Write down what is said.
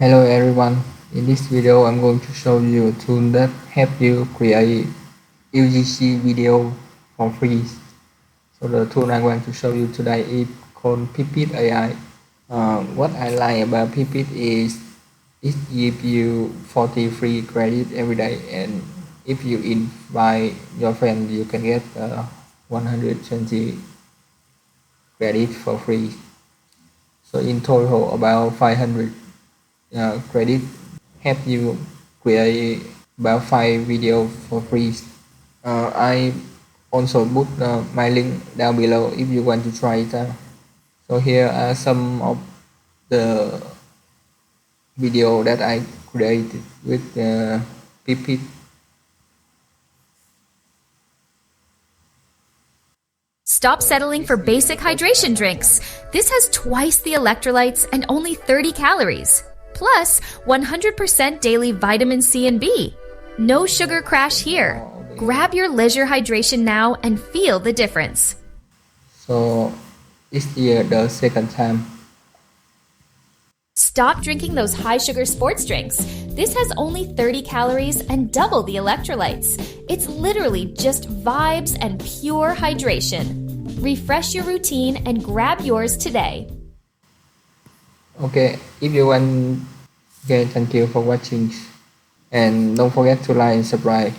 Hello everyone, in this video I'm going to show you a tool that help you create UGC video for free. So the tool I'm going to show you today is called Pipit AI. What I like about Pipit is it gives you 40 free credit every day, and if you invite your friend you can get 120 credit for free. So in total about 500 credit help you create about 5 videos for free. I also put my link down below if you want to try it out. So here are some of the video that I created with Pipit. Stop settling for basic hydration drinks. This has twice the electrolytes and only 30 calories. Plus, 100% daily vitamin C and B. No sugar crash here. Grab your leisure hydration now and feel the difference. So it's here the second time. Stop drinking those high sugar sports drinks. This has only 30 calories and double the electrolytes. It's literally just vibes and pure hydration. Refresh your routine and grab yours today. Okay, if you want, okay, thank you for watching, and don't forget to like and subscribe.